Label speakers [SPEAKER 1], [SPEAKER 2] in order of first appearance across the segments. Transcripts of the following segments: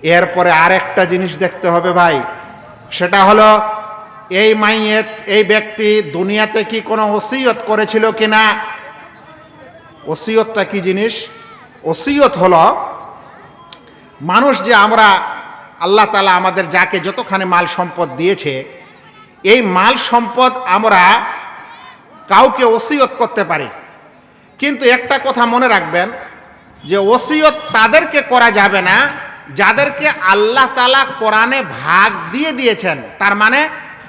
[SPEAKER 1] এরপরে আরেকটা জিনিস দেখতে হবে ভাই, সেটা হলো এই মাইয়েত, এই ব্যক্তি দুনিয়াতে কি কোনো ওসিয়ত করেছিল কিনা। ওসিয়তটা কি জিনিস? ওসিয়ত হলো মানুষ যে আমরা আল্লাহ তাআলা আমাদের যাকে যতখানি মাল সম্পদ দিয়েছে, এই মাল সম্পদ আমরা কাউকে ওসিয়ত করতে পারি। কিন্তু একটা কথা মনে রাখবেন যে ওসিয়ত তাদেরকে করা যাবে না যাদেরকে আল্লাহ তাআলা কোরআনে ভাগ দিয়ে দিয়েছেন। তার মানে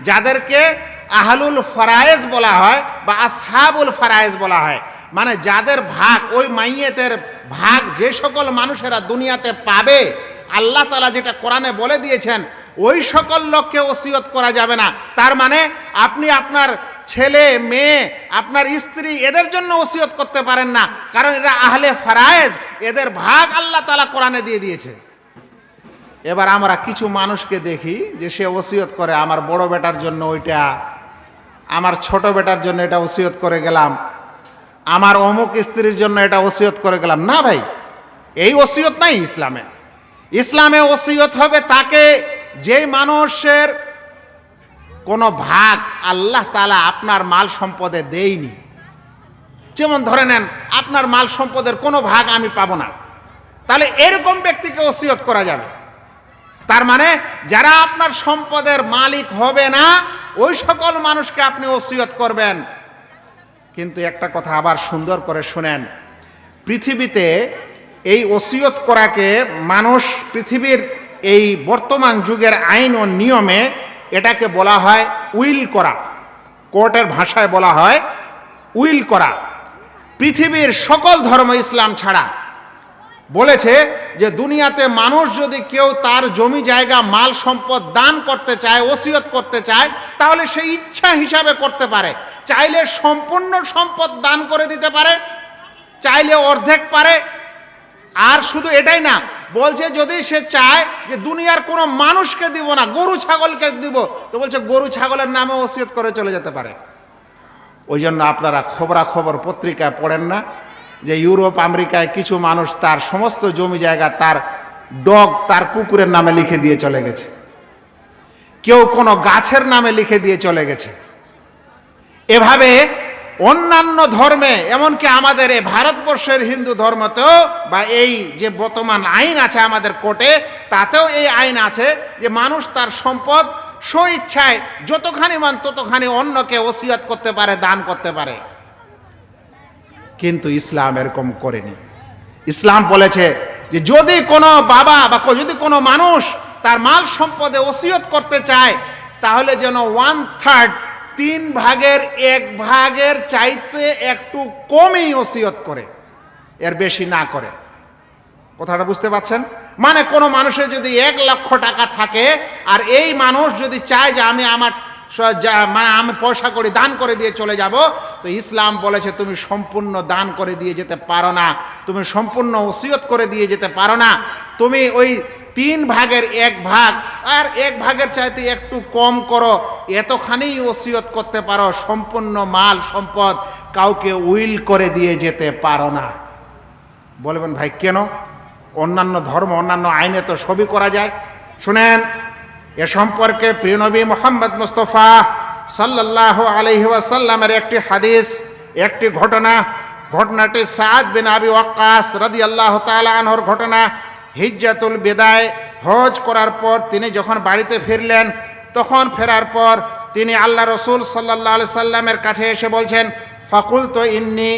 [SPEAKER 1] যাদেরকে আহলুল ফরায়েজ বলা হয় বা আসহাবুল ফরায়েজ বলা হয়, মানে যাদের ভাগ, ওই মাইয়েতের ভাগ যে সকল মানুষেরা দুনিয়াতে পাবে, আল্লাহ তাআলা যেটা কোরআনে বলে দিয়েছেন, ওই সকল লোককে ওসিয়ত করা যাবে না। তার মানে আপনি আপনার ছেলে মেয়ে, আপনার স্ত্রী, এদের জন্য ওসিয়ত করতে পারেন না, কারণ এরা আহলে ফরায়েজ, এদের ভাগ আল্লাহ তাআলা কোরআনে দিয়ে দিয়েছে। এবার আমরা কিছু মানুষকে দেখি যে সে ওসিয়ত করে, আমার বড় বেটার জন্য ওইটা, আমার ছোট বেটার জন্য এটা ওসিয়ত করে গেলাম, আমার অমুক স্ত্রীর জন্য এটা ওসিয়ত করে গেলাম। না ভাই, এই ওসিয়ত নাই ইসলামে। ইসলামে ওসিয়ত হবে তাকে যেই মানুষের কোনো ভাগ আল্লাহ তাআলা আপনার মাল সম্পদে দেয়নি। যেমন ধরে নেন, আপনার মাল সম্পদের কোনো ভাগ আমি পাবো না, তাহলে এরকম ব্যক্তিকে ওসিয়ত করা যাবে। তার মানে যারা আপনার সম্পদের মালিক হবে না, ওই সকল মানুষকে আপনি ওসিয়ত করবেন। কিন্তু একটা কথা আবার সুন্দর করে শুনেন, পৃথিবীতে এই ওসিয়ত করাকে মানুষ, পৃথিবীর এই বর্তমান যুগের আইন ও নিয়মে এটাকে বলা হয় উইল করা। কোর্টের ভাষায় বলা হয় উইল করা। পৃথিবীর সকল ধর্ম ইসলাম ছাড়া বলেছে যে দুনিয়াতে মানুষ যদি কেউ তার জমি জায়গা মাল সম্পদ দান করতে চায়, ওসিয়ত করতে চায়, তাহলে সে ইচ্ছা হিসাবে করতে পারে। চাইলে সম্পূর্ণ সম্পদ দান করে দিতে পারে, চাইলে অর্ধেক পারে। আর শুধু এটাই না, বলছে যদি সে চায় যে দুনিয়ার কোনো মানুষকে দিব না, গরু ছাগলকে দিব, তো বলছে গরু ছাগলের নামে ওসিয়ত করে চলে যেতে পারে। ওই জন্য আপনারা খবরাখবর পত্রিকায় পড়েন না যে ইউরোপ আমেরিকায় কিছু মানুষ তার সমস্ত জমি জায়গা তার ডগ, তার কুকুরের নামে লিখে দিয়ে চলে গেছে, কেউ কোনো গাছের নামে লিখে দিয়ে চলে গেছে। এভাবে অন্যান্য ধর্মে, এমনকি আমাদের এই ভারতবর্ষের হিন্দু ধর্মতেও বা এই যে বর্তমান আইন আছে আমাদের কোর্টে, তাতেও এই আইন আছে যে মানুষ তার সম্পদ স্বইচ্ছায় যতখানি মান ততখানি অন্যকে ওসিয়ত করতে পারে, দান করতে পারে। কিন্তু ইসলাম এরকম করেনি। ইসলাম বলেছে যে যদি কোনো বাবা বা যদি কোনো মানুষ তার মাল সম্পদে ওসিয়ত করতে চায়, তাহলে যেন 1/3, 3 ভাগের 1 ভাগের চাইতে একটু কমই ওসিয়ত করে, এর বেশি না করে। কথাটা বুঝতে পারছেন? মানে কোনো মানুষের যদি 1 লক্ষ টাকা থাকে, আর এই মানুষ যদি চায় যে আমি আমার আমি পয়সা করে দান করে দিয়ে চলে যাব, তো ইসলাম বলেছে তুমি সম্পূর্ণ দান করে দিয়ে যেতে পারো না, তুমি সম্পূর্ণ ওসিয়ত করে দিয়ে যেতে পারো না। তুমি ওই 3 ভাগের 1 ভাগ আর 1 ভাগের চাইতে একটু কম করো, এতখানি ওসিয়ত করতে পারো। সম্পূর্ণ মাল সম্পদ কাউকে উইল করে দিয়ে যেতে পারো না। বলবেন ভাই কেন? অন্যান্য ধর্ম, অন্যান্য আইনে তো সবই করা যায়। শুনেন, এ সম্পর্কে প্রিয় নবী মুহাম্মদ মুস্তাফা সাল্লাল্লাহু আলাইহি ওয়াসাল্লামের একটি হাদিস, একটি ঘটনাটি সাদ বিন আবি ওয়াক্কাস রাদিয়াল্লাহু তাআলা আনহুর ঘটনা। হিজ্জাতুল বিদায়, হজ করার পর তিনি যখন বাড়িতে ফিরলেন, তখন ফেরার পর তিনি আল্লাহ রসুল সাল্লাল্লাহু আলাইহি সাল্লামের কাছে এসে বলছেন, ফাকুলতু ইন্নী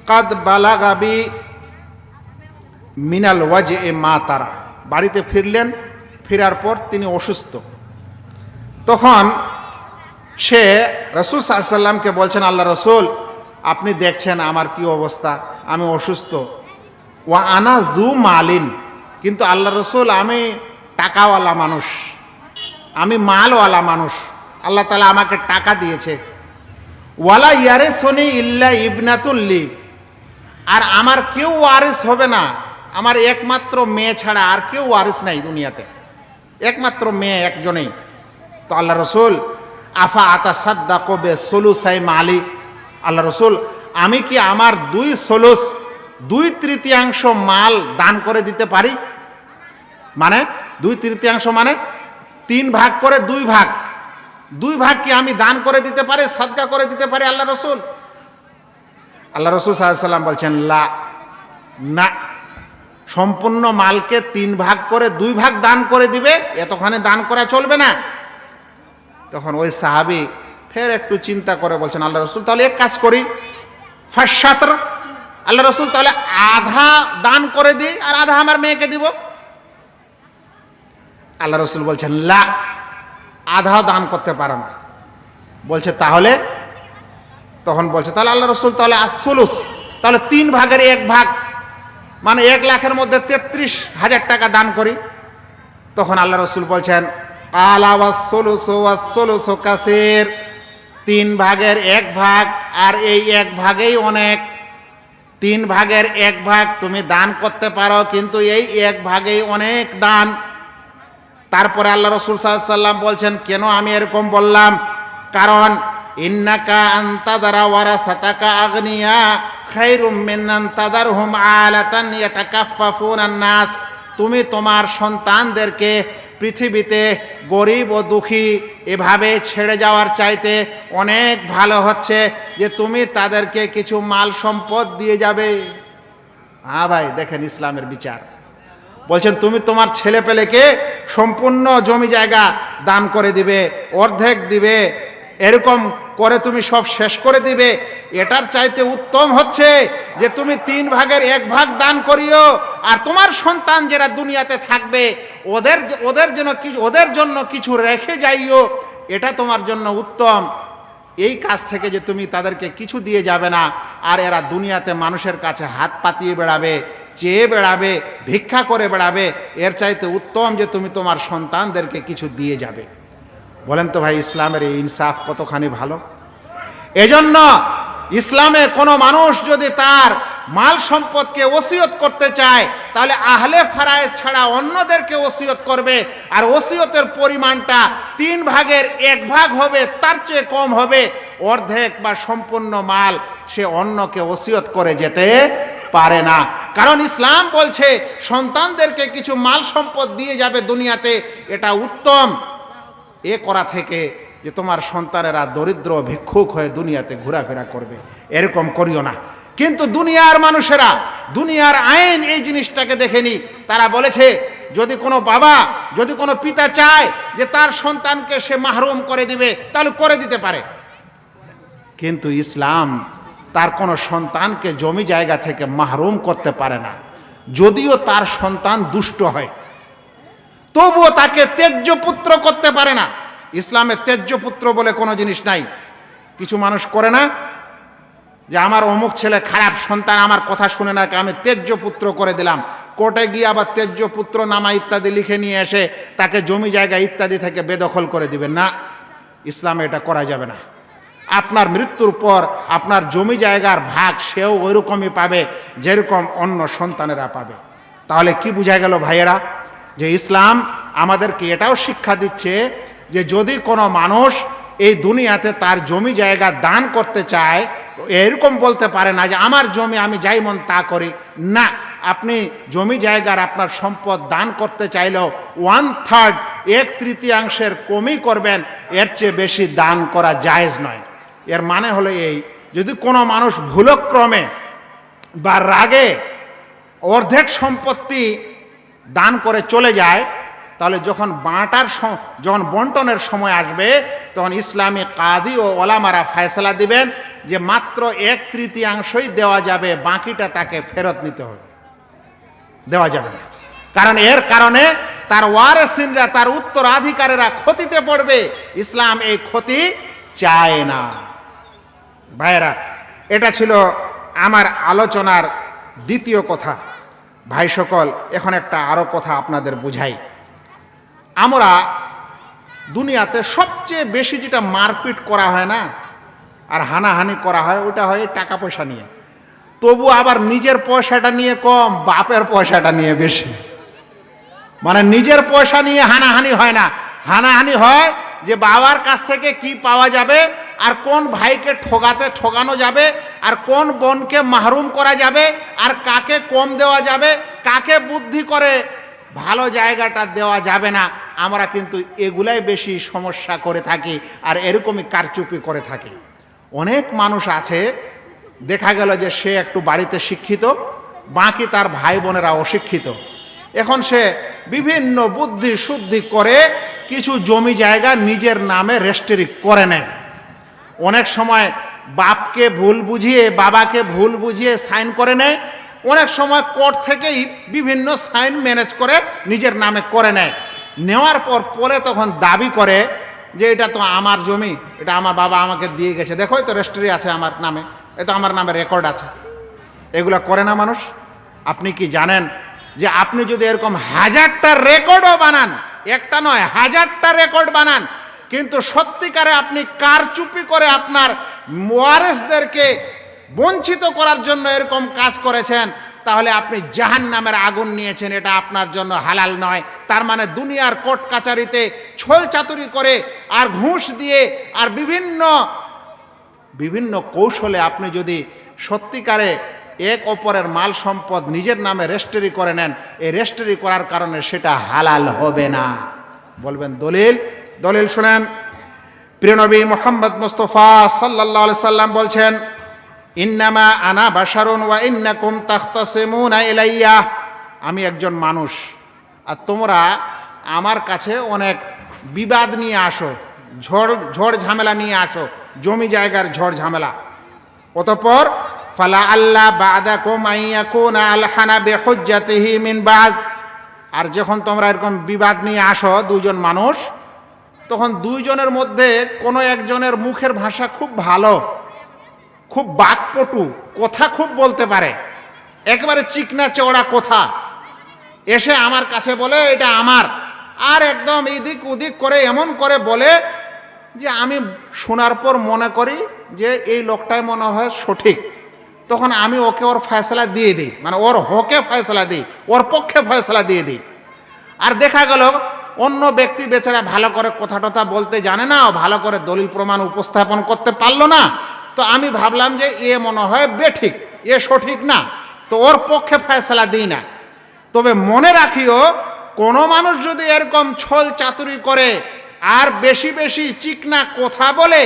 [SPEAKER 1] কাদ বালাগাবি মিনাল ওয়াজে মা তারা। বাড়িতে ফিরলেন, ফেরার পর তিনি অসুস্থ। তখন সে রসুল সাল্লাল্লাহু আলাইহি সাল্লামকে বলছেন, আল্লাহ রসুল আপনি দেখছেন আমার কি অবস্থা, আমি অসুস্থ। ওয়া আনা যু মালিন, কিন্তু আল্লাহ রসুল আমি টাকাওয়ালা মানুষ, আমি মালওয়ালা মানুষ, আল্লাহ তাআলা আমাকে টাকা দিয়েছে। ওয়ালা ইয়ারিসুনি ইল্লা ইবনাতুল্লি, আর আমার কেউ ওয়ারিস হবে না, আমার একমাত্র মেয়ে ছাড়া আর কেউ ওয়ারিস নাই দুনিয়াতে, একমাত্র মেয়ে একজনেই। তো আল্লাহ রসুল আফা আতাসাদ্দাকু বিসুলুসাই মালি, আল্লাহ রসুল আমি কি আমার 2/3 মাল দান করে দিতে পারি? মানে 2/3 মানে 3 ভাগ করে 2 ভাগ, 2 ভাগ কি আমি দান করে দিতে পারি, সাদকা করে দিতে পারি আল্লাহ রসুল? আল্লাহ রসুল সাল্লাল্লাহু আলাইহি ওয়াসাল্লাম বলছেন লা, না, সম্পূর্ণ মালকে 3 ভাগ করে 2 ভাগ দান করে দিবে, এতখানে দান করা চলবে না। তখন ওই সাহাবী ফের একটু চিন্তা করে বলছেন আল্লাহ রসুল তাহলে এক কাজ করি, ফাশাতর, আল্লাহ রসুল তাহলে আধা দান করে দিই আর আধা আমার মেয়েকে দিব। আল্লাহ রসুল বলছেন লা, আধাও দান করতে পারো না। বলছে তাহলে, তখন বলছে তাহলে আল্লাহ রসুল তাহলে আসুলুস, তাহলে 3 ভাগের 1 ভাগ, মানে 1 লাখের মধ্যে 33,000 টাকা দান করি। তখন আল্লাহ রসুল বলছেন আলা ওয়াসসুলুসু ওয়াসসুলুসু কাসীর, 3 ভাগের 1 ভাগ আর এই 1 ভাগেই অনেক। 3 ভাগের 1 ভাগ তুমি দান করতে পারো, কিন্তু এই 1 ভাগেই অনেক দান। তারপরে আল্লাহ রসুল সাল্লাল্লাহু আলাইহি ওয়াসাল্লাম বলছেন কেন আমি এরকম বললাম, কারণ ইন্নাকা আনতাদারা ওয়ারাসাতাকা আগনিয়া খায়রুম মিন আনতাদারহুম আলাতান ইয়াতাকাফফুনান নাস, তুমি তোমার সন্তানদেরকে পৃথিবীতে গরিব ও দুঃখী এভাবে ছেড়ে যাওয়ার চাইতে অনেক ভালো হচ্ছে যে তুমি তাদেরকে কিছু মাল সম্পদ দিয়ে যাবে। হ্যাঁ ভাই, দেখেন ইসলামের বিচার। বলছেন তুমি তোমার ছেলে পেলেকে সম্পূর্ণ জমি জায়গা দান করে দিবে, অর্ধেক দিবে, এরকম করে তুমি সব শেষ করে দিবে। এটার চাইতে উত্তম হচ্ছে যে তুমি 3 ভাগের 1 ভাগ দান করিও, আর তোমার সন্তান যারা দুনিয়াতে থাকবে ওদের জন্য কিছু রেখে যাইও, এটা তোমার জন্য উত্তম। এই কাজ থেকে যে তুমি তাদেরকে কিছু দিয়ে যাবে না, আর এরা দুনিয়াতে মানুষের কাছে হাত পাতিয়ে বেড়াবে, চেয়ে বেড়াবে, ভিক্ষা করে বেড়াবে, এর চাইতে উত্তম যে তুমি তোমার সন্তানদেরকে কিছু দিয়ে যাবে। বলেন তো ভাই, ইসলামের এই ইনসাফ কতখানি ভালো। এজন্য ইসলামে কোনো মানুষ যদি তার মাল সম্পদকে ওসিয়ত করতে চায়, তাহলে আহলে ফারায়েজ ছাড়া অন্যদেরকে ওসিয়ত করবে, আর ওসিয়তের পরিমাণটা 3 ভাগের 1 ভাগ হবে, তার চেয়ে কম হবে। অর্ধেক বা সম্পূর্ণ মাল সে অন্যকে ওসিয়ত করে যেতে পারে না। কারণ ইসলাম বলছে সন্তানদেরকে কিছু মাল সম্পদ দিয়ে যাবে দুনিয়াতে, এটা উত্তম এ করা থেকে যে তোমার সন্তানেরা দরিদ্র ভিক্ষুক হয়ে দুনিয়াতে ঘোরাফেরা করবে, এরকম করিও না। কিন্তু দুনিয়ার মানুষেরা, দুনিয়ার আইন এই জিনিসটাকে দেখেনি। তারা বলেছে যদি কোনো বাবা, যদি কোনো পিতা চায় যে তার সন্তানকে সে মাহরুম করে দিবে, তাহলে করে দিতে পারে। কিন্তু ইসলাম তার কোনো সন্তানকে জমি জায়গা থেকে মাহরুম করতে পারে না। যদিও তার সন্তান দুষ্ট হয়, তবুও তাকে ত্যায্য পুত্র করতে পারে না। ইসলামে ত্যায্য পুত্র বলে কোনো জিনিস নাই। কিছু মানুষ করে না যে আমার অমুক ছেলে খারাপ সন্তান, আমার কথা শুনে না, আমি ত্যায্য পুত্র করে দিলাম। কোর্টে গিয়ে আবার ত্যায্য পুত্র নামা ইত্যাদি লিখে নিয়ে এসে তাকে জমি জায়গা ইত্যাদি থেকে বেদখল করে দিবেন না। ইসলামে এটা করা যাবে না। আপনার মৃত্যুর পর আপনার জমি জায়গার ভাগ সেও ওইরকমই পাবে যেরকম অন্য সন্তানেরা পাবে। তাহলে কি বোঝা গেল ভাইয়েরা, যে ইসলাম আমাদেরকে এটাও শিক্ষা দিচ্ছে যে যদি কোনো মানুষ এই দুনিয়াতে তার জমি জায়গা দান করতে চায়, এরকম বলতে পারে না যে আমার জমি আমি যাই মন তা করি। না, আপনি জমি জায়গার আপনার সম্পদ দান করতে চাইলেও 1/3, 1/3 কমই করবেন, এর চেয়ে বেশি দান করা জায়েজ নয়। এর মানে হলো এই, যদি কোনো মানুষ ভুলক্রমে বা রাগে অর্ধেক সম্পত্তি দান করে চলে যায়, তাহলে যখন বন্টনের সময় আসবে, তখন ইসলামী কাদি ও ওলামারা ফয়সালা দিবেন যে মাত্র 1/3 দেওয়া যাবে, বাকিটা তাকে ফেরত নিতে হবে, দেওয়া যাবে না। কারণ এর কারণে তার ওয়ারিসিনরা, তার উত্তরাধিকারীরা ক্ষতিতে পড়বে। ইসলাম এই ক্ষতি চায় না। ভাইয়েরা, এটা ছিল আমার আলোচনার দ্বিতীয় কথা। ভাই সকল, এখন একটা আরো কথা আপনাদের বুঝাই। আমরা দুনিয়াতে সবচেয়ে বেশি যেটা মারপিট করা হয় না আর হানাহানি করা হয়, ওটা হয় টাকা পয়সা নিয়ে। তবু আবার নিজের পয়সাটা নিয়ে কম, বাপের পয়সাটা নিয়ে বেশি। মানে নিজের পয়সা নিয়ে হানাহানি হয় না, হানাহানি হয় যে বাবার কাছ থেকে কি পাওয়া যাবে, আর কোন ভাইকে ঠকানো যাবে, আর কোন বোনকে মাহরুম করা যাবে, আর কাকে কম দেওয়া যাবে, কাকে বুদ্ধি করে ভালো জায়গাটা দেওয়া যাবে না, আমরা কিন্তু এগুলাই বেশি সমস্যা করে থাকি আর এরকমই কারচুপি করে থাকি। অনেক মানুষ আছে দেখা গেল যে সে একটু বাড়িতে শিক্ষিত, বাকি তার ভাই বোনেরা অশিক্ষিত। এখন সে বিভিন্ন বুদ্ধি শুদ্ধি করে কিছু জমি জায়গা নিজের নামে রেজিস্ট্রি করে নেয়। অনেক সময় বাপকে ভুল বুঝিয়ে, বাবাকে ভুল বুঝিয়ে সাইন করে নেয়। অনেক সময় কোর্ট থেকেই বিভিন্ন সাইন ম্যানেজ করে নিজের নামে করে নেয়। নেওয়ার পর পরে তখন দাবি করে যে এটা তো আমার জমি, এটা আমার বাবা আমাকে দিয়ে গেছে, দেখো তো রেজিস্ট্রি আছে আমার নামে, এটা আমার নামে রেকর্ড আছে। এগুলো করে না মানুষ। আপনি কি জানেন যে আপনি যদি এরকম 1000টা রেকর্ডও বানান, একটা নয় 1000টা রেকর্ড বানান, কিন্তু সত্যিকারে আপনি কারচুপি করে আপনার ওয়ারিসদেরকে বঞ্চিত করার জন্য এরকম কাজ করেছেন, তাহলে আপনি জাহান্নামের আগুন নিয়েছেন, এটা আপনার জন্য হালাল নয়। তার মানে দুনিয়ার কোর্ট কাচারিতে ছল চাতুরি করে আর ঘুষ দিয়ে আর বিভিন্ন কৌশলে আপনি যদি সত্যিকারে এক অপরের মাল সম্পদ নিজের নামে রেজিস্ট্রি করে নেন, এই রেজিস্ট্রি করার কারণে সেটা হালাল হবে না। বলবেন দলিল? দলিল শুনেন। প্রিয় নবী মুহাম্মদ মুস্তাফা সাল্লাল্লাহু আলাইহি সাল্লাম বলছেন, ইন্নামা আনা বাশারুন ওয়া ইন্নাকুম তাখতাসিমুনা ইলাইয়া। আমি একজন মানুষ আর তোমরা আমার কাছে অনেক বিবাদ নিয়ে আসো, ঝড় ঝামেলা নিয়ে আসো, জমি জায়গার ঝড় ঝামেলা। অতঃপর ফালা আল্লাহ বাদাকুম আইয়াকুনা আলহানা বিহুজ্জাতিহি মিন বাদ। আর যখন তোমরা এরকম বিবাদ নিয়ে আসো দুজন মানুষ, তখন দুইজনের মধ্যে কোনো একজনের মুখের ভাষা খুব ভালো, খুব বাকপটু, কথা খুব বলতে পারে, একেবারে চিকনা চওড়া কথা, এসে আমার কাছে বলে এটা আমার, আর একদম এদিক ওদিক করে এমন করে বলে যে আমি শোনার পর মনে করি যে এই লোকটাই মনে হয় সঠিক। তখন আমি ওকে ওর ফয়সলা দিয়ে দিই, মানে ওর হকে ফয়সলা দিই, ওর পক্ষে ফয়সলা দিয়ে দিই। আর দেখা গেল অন্য ব্যক্তি বেচারা ভালো করে কথা টথা বলতে জানে না, ভালো করে দলিল প্রমাণ উপস্থাপন করতে পারলো না, তো আমি ভাবলাম যে এ মনে হয় বেঠিক, এ সঠিক না, তো ওর পক্ষে ফয়সলা দিই না। তবে মনে রাখিও, কোনো মানুষ যদি এরকম ছল চাতুরি করে আর বেশি বেশি চিকনা কথা বলে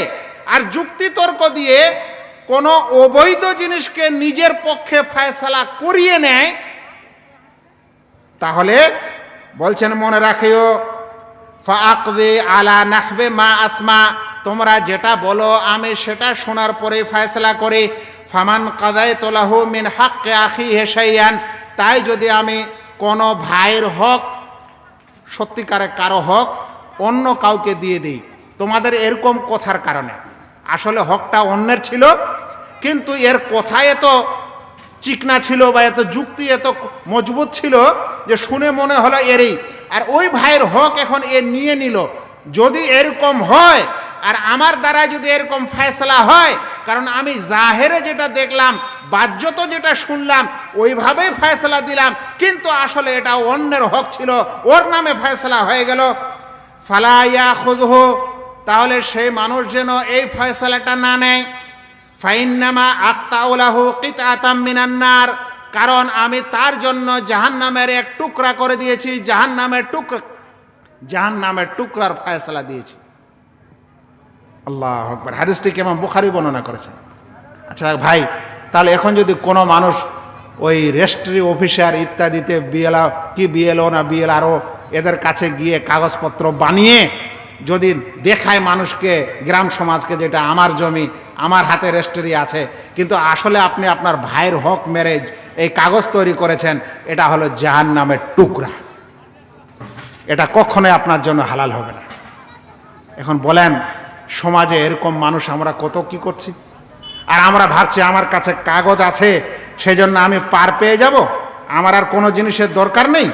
[SPEAKER 1] আর যুক্তিতর্ক দিয়ে কোনো অবৈধ জিনিসকে নিজের পক্ষে ফয়সালা করিয়ে নেয়, তাহলে বলছেন মনে রাখিও, ফাআকদি আলা নাহবে মা আসমা, তোমরা যেটা বলো আমি সেটা শোনার পরে ফয়সালা করি। ফামান কাদায়তু লাহু মিন হাক্কি আখিহি শাইআন, তাই যদি আমি কোনো ভাইয়ের হক, সত্যিকারে কারো হক অন্য কাউকে দিয়ে দিই তোমাদের এরকম কথার কারণে, আসলে হকটা অন্যের ছিল, কিন্তু এর কথা এত চিকনা ছিল বা এত যুক্তি এত মজবুত ছিল যে শুনে মনে হলো এরই, আর ওই ভাইয়ের হক এখন এ নিয়ে নিল। যদি এরকম হয় আর আমার দ্বারা যদি এরকম ফয়সালা হয়, কারণ আমি জাহেরে যেটা দেখলাম, বাহ্যত যেটা শুনলাম ওইভাবেই ফয়সালা দিলাম, কিন্তু আসলে এটা অন্যের হক ছিল, ওর নামে ফয়সালা হয়ে গেল। ফালা ইয়াখুযহু, তাহলে সেই মানুষ যেন এই ফয়সালাটা না নেয়। ফাইন্নামা আক্তাউ লাহু কিতআতাম মিনান নার, কারণ আমি তার জন্য জাহান্নামের এক টুকরা করে দিয়েছি, জাহান্নামের টুকরার ফয়সালা দিয়েছি। আল্লাহু আকবার। হাদিসটি ইমাম বুখারী বর্ণনা করেছেন। আচ্ছা ভাই, তাহলে এখন যদি কোনো মানুষ ওই রেজিস্ট্রি অফিসার ইত্যাদিতে বিএলও না বিএলআরও এদের কাছে গিয়ে কাগজপত্র বানিয়ে যদি দেখায় মানুষকে, গ্রাম সমাজকে, যেটা আমার জমি, আমার হাতে রেজিস্ট্রি আছে, কিন্তু আসলে আপনি আপনার ভাইয়ের হক মেরে এই কাগজ তৈরি করেছেন, এটা হলো জাহান্নামের টুকরা, এটা কখনোই আপনার জন্য হালাল হবে না। এখন বলেন, সমাজে এরকম মানুষ আমরা কত কি করছি, আর আমরা ভাবছি আমার কাছে কাগজ আছে সেজন্য আমি পার পেয়ে যাব, আমার আর কোনো জিনিসের দরকার নেই।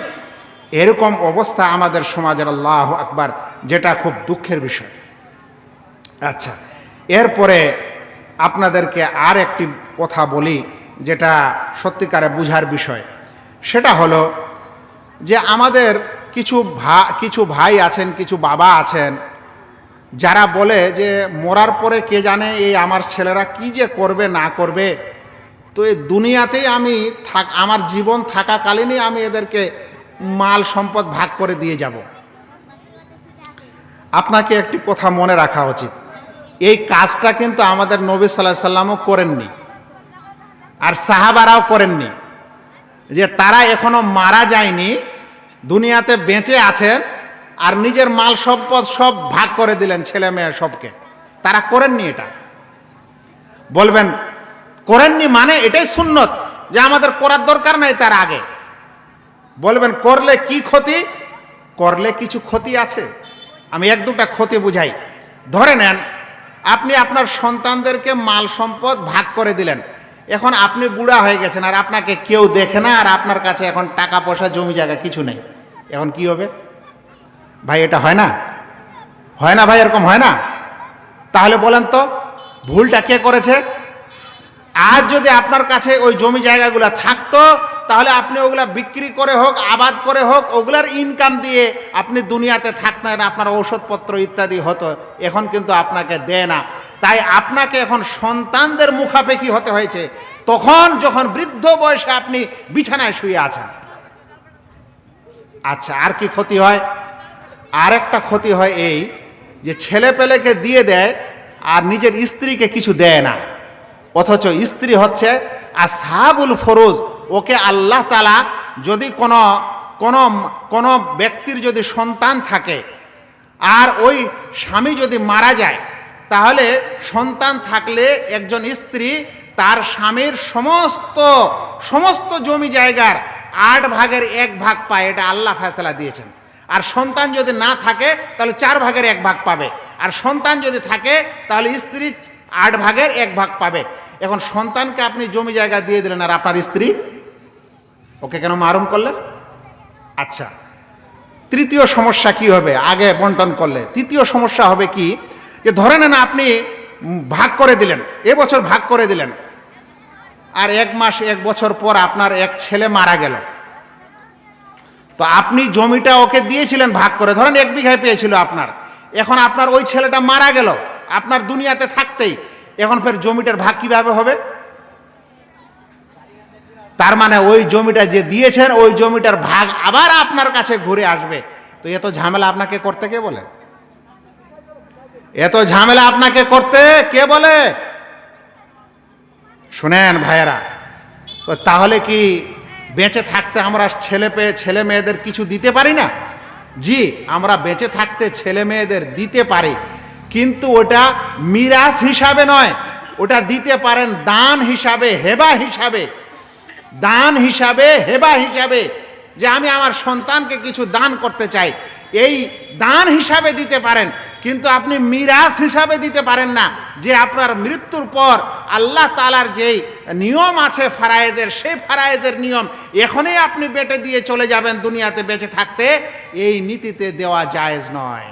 [SPEAKER 1] এরকম অবস্থা আমাদের সমাজের, আল্লাহু আকবার, যেটা খুব দুঃখের বিষয়। আচ্ছা, এরপরে আপনাদেরকে আর একটি কথা বলি যেটা সত্যিকারে বুঝার বিষয়। সেটা হলো যে আমাদের কিছু ভাই আছেন, কিছু বাবা আছেন, যারা বলে যে মরার পরে কে জানে এই আমার ছেলেরা কি যে করবে না করবে, তো এই দুনিয়াতেই আমার জীবন থাকাকালীনই আমি এদেরকে মাল সম্পদ ভাগ করে দিয়ে যাব। আপনাকে একটি কথা মনে রাখা উচিত, এই কাজটা কিন্তু আমাদের নবী সাল্লাল্লাহু আলাইহি সাল্লামও করেননি, আর সাহাবারাও করেননি। যে তারা এখনো মারা যায়নি, দুনিয়াতে বেঁচে আছেন, আর নিজের মাল সম্পদ সব ভাগ করে দিলেন ছেলে মেয়ে সবকে। তারা করেননি এটা। বলবেন করেননি মানে এটাই সুন্নত, যে আমাদের করার দরকার নাই তার আগে। বলবেন করলে কি ক্ষতি? করলে কিছু ক্ষতি আছে। আমি এক দুটা ক্ষতি বুঝাই। ধরে নেন আপনি আপনার সন্তানদেরকে মাল সম্পদ ভাগ করে দিলেন, এখন আপনি বুড়া হয়ে গেছেন, আর আপনাকে কেউ দেখে না, আর আপনার কাছে এখন টাকা পয়সা জমি জায়গা কিছু নেই। এখন কি হবে ভাই? এটা হয় না? হয় না ভাই? এরকম হয় না? তাহলে বলেন তো ভুলটা কে করেছে? আজ যদি আপনার কাছে ওই জমি জায়গাগুলো থাকতো, তাহলে আপনি ওগুলা বিক্রি করে হোক, আবাদ করে হোক, ওগুলার ইনকাম দিয়ে আপনি দুনিয়াতে থাকতেন, আপনার ঔষধপত্র ইত্যাদি হতো। এখন কিন্তু আপনাকে দেয় না। তাই আপনাকে এখন সন্তানদের মুখাপেক্ষি হতে হয়েছে, তখন যখন বৃদ্ধ বয়সে আপনি বিছানায় শুয়ে আছেন। আচ্ছা, আর কি ক্ষতি হয়? আর একটা ক্ষতি হয় এই, যে ছেলে পেলেকে দিয়ে দেয় আর নিজের স্ত্রীকে কিছু দেয় না। অথচ স্ত্রী হচ্ছে আসহাবুল ফরুজ। ওকে আল্লাহ তাআলা যদি কোনো ব্যক্তির যদি সন্তান থাকে আর ওই স্বামী যদি মারা যায়, তাহলে সন্তান থাকলে একজন স্ত্রী তার স্বামীর সমস্ত জমি জায়গার 8 ভাগের 1 ভাগ পায়। এটা আল্লাহ ফয়সালা দিয়েছেন। আর সন্তান যদি না থাকে তাহলে 4 ভাগের 1 ভাগ পাবে, আর সন্তান যদি থাকে তাহলে স্ত্রী 8 ভাগের 1 ভাগ পাবে। এখন সন্তানকে আপনি জমি জায়গা দিয়ে দিলেন, আর আপনার স্ত্রী ওকে কেন মারুম করলেন? আচ্ছা, তৃতীয় সমস্যা কি হবে? আগে বন্টন করলে তৃতীয় সমস্যা হবে কি, যে ধরে নেন আপনি ভাগ করে দিলেন, এবছর ভাগ করে দিলেন, আর 1 মাস 1 বছর পর আপনার এক ছেলে মারা গেল। তো আপনি জমিটা ওকে দিয়েছিলেন ভাগ করে, ধরেন 1 বিঘায় পেয়েছিল আপনার। এখন আপনার ওই ছেলেটা মারা গেল আপনার দুনিয়াতে থাকতেই, এখন ফের জমিটার ভাগ কিভাবে হবে? তার মানে ওই জমিটা যে দিয়েছেন, ওই জমিটার ভাগ আবার আপনার কাছে ঘুরে আসবে। তো এত ঝামেলা আপনাকে করতে কে বলে? এত ঝামেলা আপনাকে করতে কে বলে? শুনেন ভাইয়েরা, তাহলে কি বেঁচে থাকতে আমরা ছেলে মেয়েদের কিছু দিতে পারি না? জি, আমরা বেঁচে থাকতে ছেলে মেয়েদের দিতে পারি, কিন্তু ওটা মিরাস হিসাবে নয়, ওটা দিতে পারেন দান হিসাবে, হেবা হিসাবে। দান হিসাবে, হেবা হিসাবে, যে আমি আমার সন্তানকে কিছু দান করতে চাই, এই দান হিসাবে দিতে পারেন। কিন্তু আপনি মিরাস হিসাবে দিতে পারেন না, যে আপনার মৃত্যুর পর আল্লাহ তাআলার যেই নিয়ম আছে ফারায়েজের, সেই ফারায়েজের নিয়ম এখনই আপনি বেটে দিয়ে চলে যাবেন দুনিয়াতে বেঁচে থাকতে, এই নীতিতে দেওয়া জায়েজ নয়।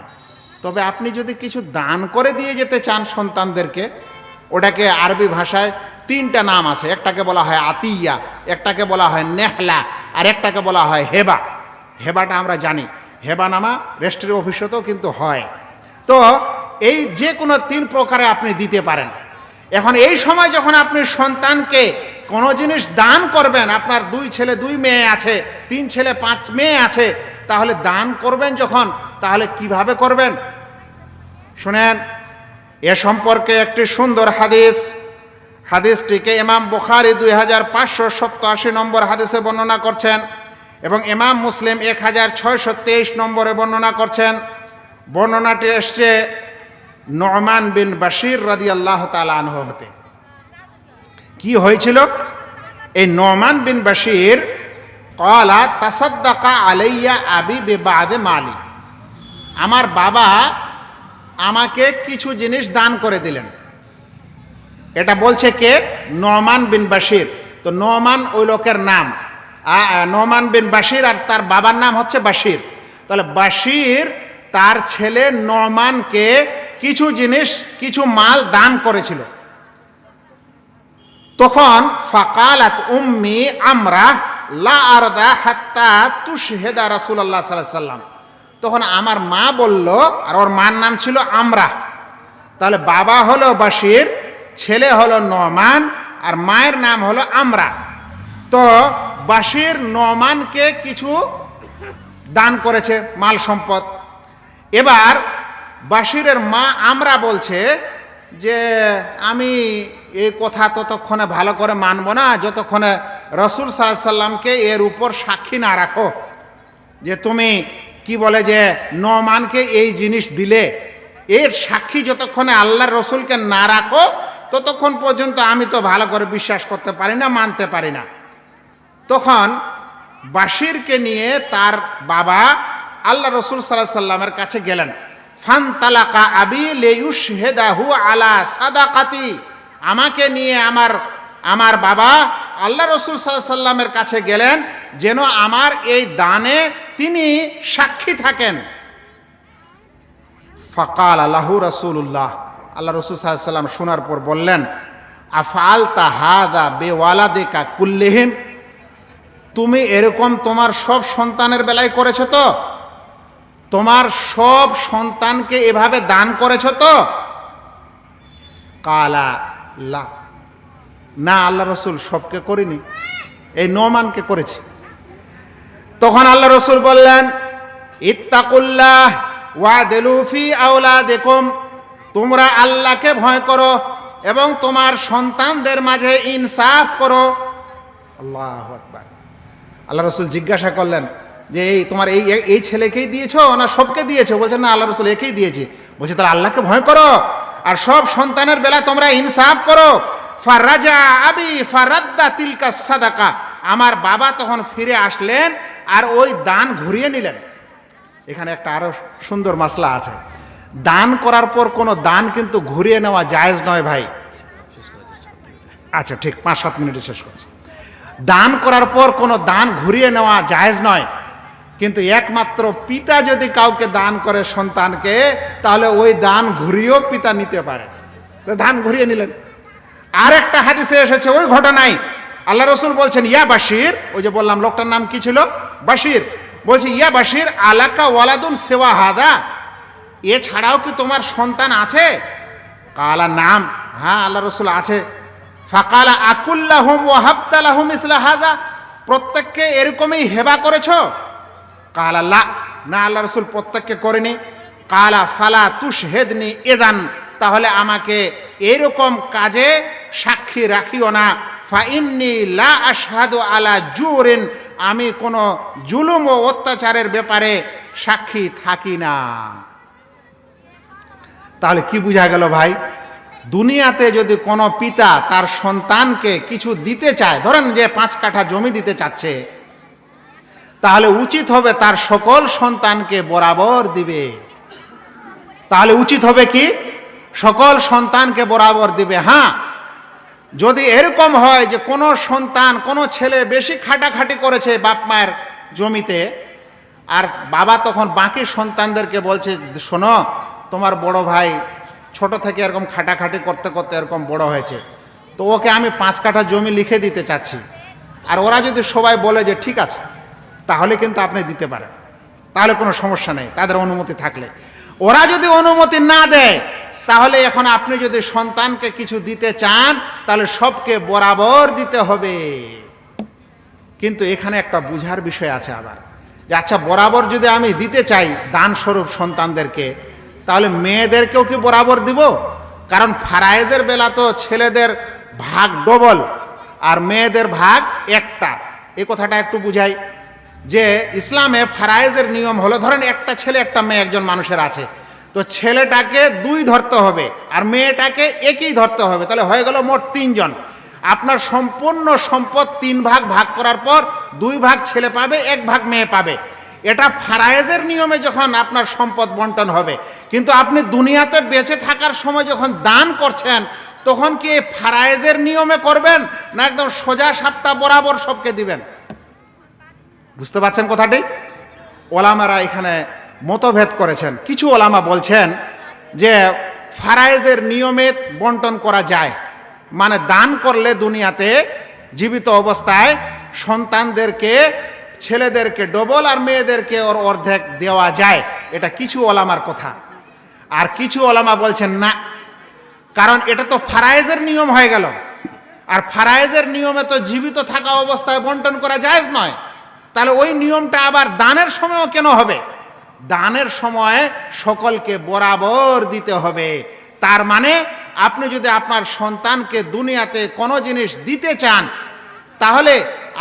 [SPEAKER 1] তবে আপনি যদি কিছু দান করে দিয়ে যেতে চান সন্তানদেরকে, ওটাকে আরবি ভাষায় 3টা নাম আছে। একটাকে বলা হয় আতিয়া, একটাকে বলা হয় নেহলা, আর একটাকে বলা হয় হেবা। হেবাটা আমরা জানি, হেবা নামা রেজিস্ট্রি অফিসেও কিন্তু হয়। তো এই যে কোনো 3 প্রকারে আপনি দিতে পারেন। এখন এই সময় যখন আপনি সন্তানকে কোনো জিনিস দান করবেন, আপনার 2 ছেলে 2 মেয়ে আছে, 3 ছেলে 5 মেয়ে আছে, তাহলে দান করবেন যখন, তাহলে কিভাবে করবেন? শুনেন, এ সম্পর্কে একটি সুন্দর হাদিসটিকে ইমাম বুখারী 2587 নম্বর হাদিসে বর্ণনা করছেন, এবং ইমাম মুসলিম 1623 নম্বরে বর্ণনা করছেন। বর্ণনাটি এসছে নু'মান বিন বাশির রাদিয়াল্লাহু তাআলা আনহু হতে। কি হয়েছিল? এই নু'মান বিন বাশির ক্বালা তাসাদ্দাকা আলাইয়া আবি বিবাদে মালি, আমার বাবা আমাকে কিছু জিনিস দান করে দিলেন। এটা বলছে কে? নু'মান বিন বাশির। তো নু'মান ওই লোকের নাম, নু'মান বিন বাশির, আর তার বাবার নাম হচ্ছে বাশির। তাহলে বাশির তার ছেলে নু'মানকে কিছু জিনিস, কিছু মাল দান করেছিল। তখন ফাকালাত উম্মি আমরা লা আরদা হাত্তা তুশহিদা রাসূলুল্লাহ সাল্লাল্লাহু আলাইহি ওয়াসাল্লাম। তখন আমার মা বলল, আর ওর মার নাম ছিল আমরা। তাহলে বাবা হলো বাশির, ছেলে হলো নু'মান, আর মায়ের নাম হলো আমরা। তো বাশির নু'মানকে কিছু দান করেছে মাল সম্পদ। এবার বাশিরের মা আমরা বলছে যে আমি এই কথা ততক্ষণে ভালো করে মানব না যতক্ষণে রসুল সাল্লাল্লাহু আলাইহি সাল্লামকে এর উপর সাক্ষী না রাখো, যে তুমি কি বলে যে নমানকে এই জিনিস দিলে, এর সাক্ষী যতক্ষণে আল্লাহর রসুলকে না রাখো ততক্ষণ পর্যন্ত আমি তো ভালো করে বিশ্বাস করতে পারি না, মানতে পারি না। তখন বাশিরকে নিয়ে তার বাবা আল্লাহ রসুল সাল্লাল্লাহু আলাইহি সাল্লামের কাছে গেলেন। ফানতালাকা আবি লিয়ুশহিদাহু আলা সাদাকাতি, আমাকে নিয়ে আমার বাবা আল্লাহ রসুল সাল্লাল্লাহু আলাইহি সাল্লামের কাছে গেলেন যেন আমার এই দানে তিনি সাক্ষী থাকেন। ফাকাল লাহু রাসূলুল্লাহ, আল্লাহ রসুল সাল্লাল্লাহু আলাইহি সাল্লাম শোনার পর বললেন, আফআলতা হাযা বিওয়ালাদিকা কুল্লিহিম, তুমি এরকম তোমার সব সন্তানের বেলায় করেছো তো? তোমার সব সন্তানকে এভাবে দান করেছো তো? কালা লা, না আল্লাহ রসুল সবকে করিনি, এই নোমানকে করেছি। তখন আল্লাহ রসুল বললেন, ইত্তাকুল্লাহ ওয়াদিলু ফি আওলাদিকুম, তোমরা আল্লাহকে ভয় করো এবং তোমার সন্তানদের মাঝে ইনসাফ করো। আল্লাহু আকবার। আল্লাহ রসুল জিজ্ঞাসা করলেন যে এই তোমার এই ছেলেকেই দিয়েছো না সবকে দিয়েছো? বলছে না আল্লাহ রসুল একেই দিয়েছি। বলছে তাহলে আল্লাহকে ভয় করো আর সব সন্তানের বেলা তোমরা ইনসাফ করো। ফারাজা আবি ফারাদ্দা তিলকা সাদাকা, আমার বাবা তখন ফিরে আসলেন আর ওই দান ঘুরিয়ে নিলেন। এখানে একটা আরো সুন্দর মাসলা আছে, দান করার পর কোনো দান কিন্তু ঘুরিয়ে নেওয়া জায়েজ নয় ভাই। আচ্ছা ঠিক 5-7 মিনিটে শেষ করছি। দান করার পর কোনো দান ঘুরিয়ে নেওয়া জায়েজ নয়, কিন্তু একমাত্র পিতা যদি কাউকে দান করে সন্তানকে, তাহলে ওই দান ঘুরিয়েও পিতা নিতে পারে। দান ঘুরিয়ে নিলেন। আর একটা হাদিসে এসেছে ওই ঘটনায় আল্লাহ রসুল বলছেন, ইয়া বাশির, ওই যে বললাম লোকটার নাম কি ছিল, বাশির, বলছে ইয়া বাশির আলাকা ওয়ালাদুন সেওয়া হাদা, এছাড়াও কি তোমার সন্তান আছে? কালা নাম, হ্যাঁ আল্লাহ রসুল আছে। ফাকালা আকুল্লাহুম ওয়াহাবতালাহুম ইসলা হাদা, প্রত্যেককে এরকমই হেবা করেছো? কালা লা, না আল্লাহ রসুল প্রত্যেককে করেনি। কালা ফালা তুশহিদনি ইযান, তাহলে আমাকে এরকম কাজে সাক্ষী রাখিও না। ফাইন্নী লা আশহাদু আলা জুরিন, আমি কোনো জুলুম ও অত্যাচারের ব্যাপারে সাক্ষী থাকি না। তাহলে কি বোঝা গেল ভাই? দুনিয়াতে যদি কোনো পিতা তার সন্তানকে কিছু দিতে চায়, ধরেন যে 5 কাঠা জমি দিতে চাচ্ছে, তাহলে উচিত হবে তার সকল সন্তানকে বরাবর দিবে। তাহলে উচিত হবে কি সকল সন্তানকে বরাবর দিবে। হ্যাঁ, যদি এরকম হয় যে কোনো সন্তান, কোনো ছেলে বেশি খাটাখাটি করেছে বাপ মায়ের জমিতে, আর বাবা তখন বাকি সন্তানদেরকে বলছে, শোনো তোমার বড় ভাই ছোট থেকে এরকম খাটাখাটি করতে করতে এরকম বড় হয়েছে, তো ওকে আমি 5 কাঠা জমি লিখে দিতে চাচ্ছি, আর ওরা যদি সবাই বলে যে ঠিক আছে, তাহলে কিন্তু আপনি দিতে পারেন, তাহলে কোনো সমস্যা নেই তাদের অনুমতি থাকলে। ওরা যদি অনুমতি না দেয়, তাহলে এখন আপনি যদি সন্তানকে কিছু দিতে চান, তাহলে সবকে বরাবর দিতে হবে। কিন্তু এখানে একটা বুঝার বিষয় আছে আবার, যে আচ্ছা বরাবর যদি আমি দিতে চাই দান স্বরূপ সন্তানদেরকে, তাহলে মেয়েদেরকেও কি বরাবর দিব? কারণ ফারায়েজের বেলা তো ছেলেদের ভাগ ডবল আর মেয়েদের ভাগ একটা। এই কথাটা একটু বুঝাই যে ইসলামে ফারায়েজের নিয়ম হলো, ধরেন একটা ছেলে একটা মেয়ে একজন মানুষের আছে, তো ছেলেটাকে 2 ধরতে হবে আর মেয়েটাকে 1ই ধরতে হবে, তাহলে হয়ে গেল মোট 3 জন। আপনার সম্পূর্ণ সম্পদ 3 ভাগ ভাগ করার পর 2 ভাগ ছেলে পাবে, 1 ভাগ মেয়ে পাবে। এটা ফারায়েজের নিয়মে যখন আপনার সম্পদ বন্টন হবে। কিন্তু আপনি দুনিয়াতে বেঁচে থাকার সময় যখন দান করছেন, তখন কি ফারায়েজের নিয়মে করবেন না একদম সোজা সাপটা বরাবর সবকে দিবেন? বুঝতে পারছেন কথাটি? ওলামারা এখানে মতভেদ করেছেন। কিছু ওলামা বলছেন যে ফারায়েজের নিয়মে বন্টন করা যায়, মানে দান করলে দুনিয়াতে জীবিত অবস্থায় সন্তানদেরকে, ছেলেদেরকে ডবল আর মেয়েদেরকে ওর অর্ধেক দেওয়া যায়। এটা কিছু ওলামার কথা। আর কিছু ওলামা বলছেন না, কারণ এটা তো ফারায়েজের নিয়ম হয়ে গেল, আর ফারায়েজের নিয়মে তো জীবিত থাকা অবস্থায় বন্টন করা জায়েজ নয়। তাহলে ওই নিয়মটা আবার দানের সময়ও কেন হবে? দানের সময় সকলকে বরাবর দিতে হবে। তার মানে আপনি যদি আপনার সন্তানকে দুনিয়াতে কোনো জিনিস দিতে চান, তাহলে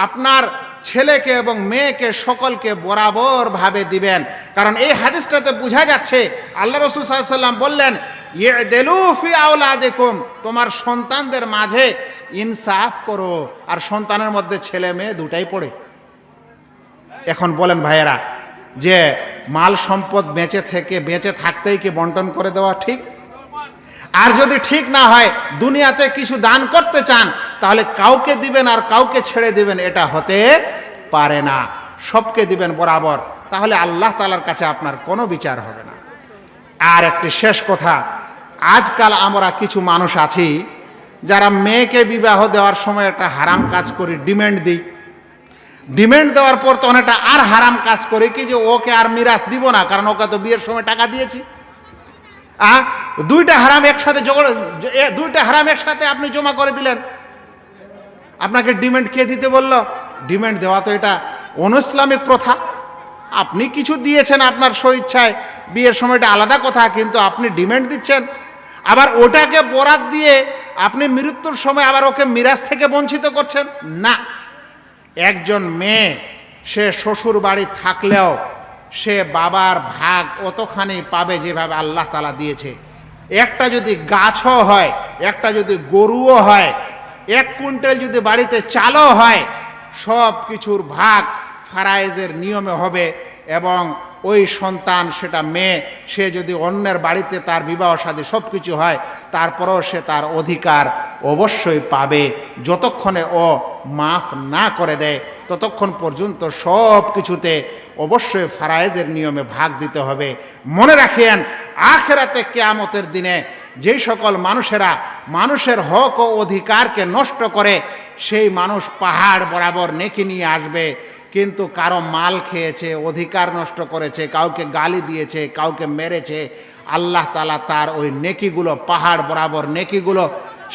[SPEAKER 1] আপনার ছেলেকে এবং মেয়েকে সকলকে বরাবর ভাবে দিবেন। কারণ এই হাদিসটাতে বোঝা যাচ্ছে, আল্লাহ রাসূল সাল্লাল্লাহু আলাইহি ওয়াসাল্লাম বললেন, ইয়দিলু ফি আওলাদিকুম, তোমার সন্তানদের মাঝে ইনসাফ করো। আর সন্তানের মধ্যে ছেলে মেয়ে দুটাই পড়ে। এখন বলেন ভাইয়েরা, যে মাল সম্পদ বেঁচে থাকতেই কি বন্টন করে দেওয়া ঠিক? আর যদি ঠিক না হয়, দুনিয়াতে কিছু দান করতে চান, তাহলে কাউকে দিবেন আর কাউকে ছেড়ে দিবেন, এটা হতে পারে না। সবকে দিবেন বরাবর, তাহলে আল্লাহ তাআলার কাছে আপনার কোনো বিচার হবে না। আর একটি শেষ কথা, আজকাল আমরা কিছু মানুষ আছি যারা মেয়েকে বিবাহ দেওয়ার সময় একটা হারাম কাজ করি, ডিমান্ড দিই। ডিমান্ড দেওয়ার পর তখন একটা আর হারাম কাজ করে কি, যে ওকে আর মিরাজ দিব না, কারণ ওকে তো বিয়ের সময় টাকা দিয়েছি। দুইটা হারাম একসাথে আপনি জমা করে দিলেন। আপনাকে ডিমান্ড কে দিতে বলল? ডিমান্ড দেওয়া তো এটা অনইসলামিক প্রথা। আপনি কিছু দিয়েছেন আপনার স্বইচ্ছায়, বিয়ের সময়টা আলাদা কথা, কিন্তু আপনি ডিমান্ড দিচ্ছেন। আবার ওটাকে বরাত দিয়ে আপনি মৃত্যুর সময় আবার ওকে মিরাজ থেকে বঞ্চিত করছেন না। একজন মেয়ে সে শ্বশুর বাড়ি থাকলেও সে বাবার ভাগ অতখানি পাবে যেভাবে আল্লাহ তাআলা দিয়েছে। একটা যদি গাছও হয়, একটা যদি গরুও হয়, 1 কুইন্টাল যদি বাড়িতে চালও হয়, সব কিছুর ভাগ ফারায়েজের নিয়মে হবে। এবং ওই সন্তান, সেটা মেয়ে, সে যদি অন্যের বাড়িতে তার বিবাহ শাদী সব কিছু হয়, তারপরেও সে তার অধিকার অবশ্যই পাবে। যতক্ষণে ও মাফ না করে দেয়, ততক্ষণ পর্যন্ত সব কিছুতে অবশ্যই ফারায়েজের নিয়মে ভাগ দিতে হবে। মনে রাখেন, আখিরাতে কিয়ামতের দিনে যেই সকল মানুষেরা মানুষের হক ও অধিকারকে নষ্ট করে, সেই মানুষ পাহাড় বরাবর নেকি নিয়ে আসবে। কিন্তু কারো মাল খেয়েছে, অধিকার নষ্ট করেছে, কাউকে গালি দিয়েছে, কাউকে মেরেছে, আল্লাহ তাআলা তার ওই নেকিগুলো, পাহাড় বরাবর নেকিগুলো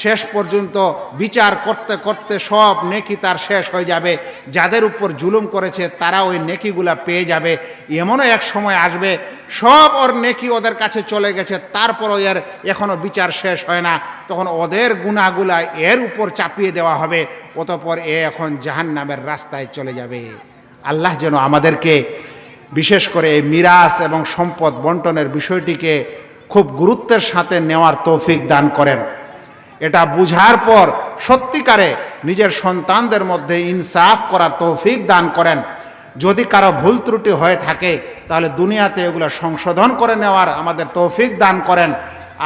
[SPEAKER 1] শেষ পর্যন্ত বিচার করতে করতে সব নেকি তার শেষ হয়ে যাবে। যাদের উপর জুলুম করেছে তারা ওই নেকিগুলা পেয়ে যাবে। এমনও এক সময় আসবে, সব ওর নেকি ওদের কাছে চলে গেছে, তারপরও এর এখনও বিচার শেষ হয় না। তখন ওদের গুনাহগুলা এর উপর চাপিয়ে দেওয়া হবে, অতঃপর এখন জাহান্নামের রাস্তায় চলে যাবে। আল্লাহ যেন আমাদেরকে বিশেষ করে এই মিরাস এবং সম্পদ বন্টনের বিষয়টিকে খুব গুরুত্বের সাথে নেওয়ার তৌফিক দান করেন। এটা বুঝার পর সত্যিকারে নিজের সন্তানদের মধ্যে ইনসাফ করার তৌফিক দান করেন। যদি কারো ভুল ত্রুটি হয়ে থাকে, তাহলে দুনিয়াতে এগুলো সংশোধন করে নেওয়ার আমাদের তৌফিক দান করেন।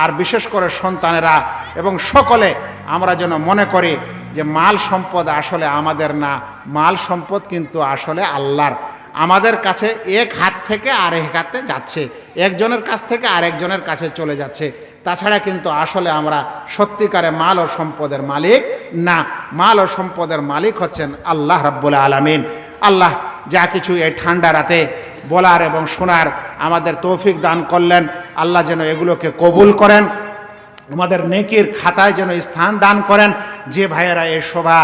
[SPEAKER 1] আর বিশেষ করে সন্তানেরা এবং সকলে আমরা যেন মনে করি যে মাল সম্পদ আসলে আমাদের না, মাল সম্পদ কিন্তু আসলে আল্লাহর। আমাদের কাছে এক হাত থেকে আরেক হাতে যাচ্ছে, একজনের কাছ থেকে আরেকজনের কাছে চলে যাচ্ছে। তাছাড়া কিন্তু আসলে আমরা সত্যিকারে মাল ও সম্পদের মালিক না। মাল ও সম্পদের মালিক হচ্ছেন আল্লাহ রাব্বুল আলামিন। আল্লাহ যা কিছু এই ঠান্ডা রাতে বলার এবং শোনার আমাদের তৌফিক দান করলেন, আল্লাহ যেন এগুলোকে কবুল করেন, আমাদের নেকির খাতায় যেন স্থান দান করেন। যে ভাইয়েরা এই সভা,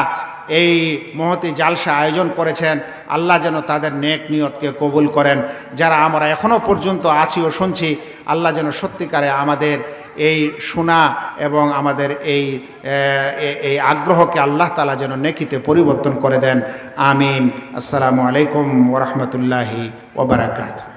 [SPEAKER 1] এই মহতি জালসা আয়োজন করেছেন, আল্লাহ যেন তাদের নেক নিয়তকে কবুল করেন। যারা আমরা এখনও পর্যন্ত আছি ও শুনছি, আল্লাহ যেন সত্যিকারে আমাদের এই শোনা এবং আমাদের এই আগ্রহকে আল্লাহ তাআলা যেন নেকিতে পরিবর্তন করে দেন। আমিন। আসসালামু আলাইকুম ওয়া রাহমাতুল্লাহি ওয়া বারাকাতুহু।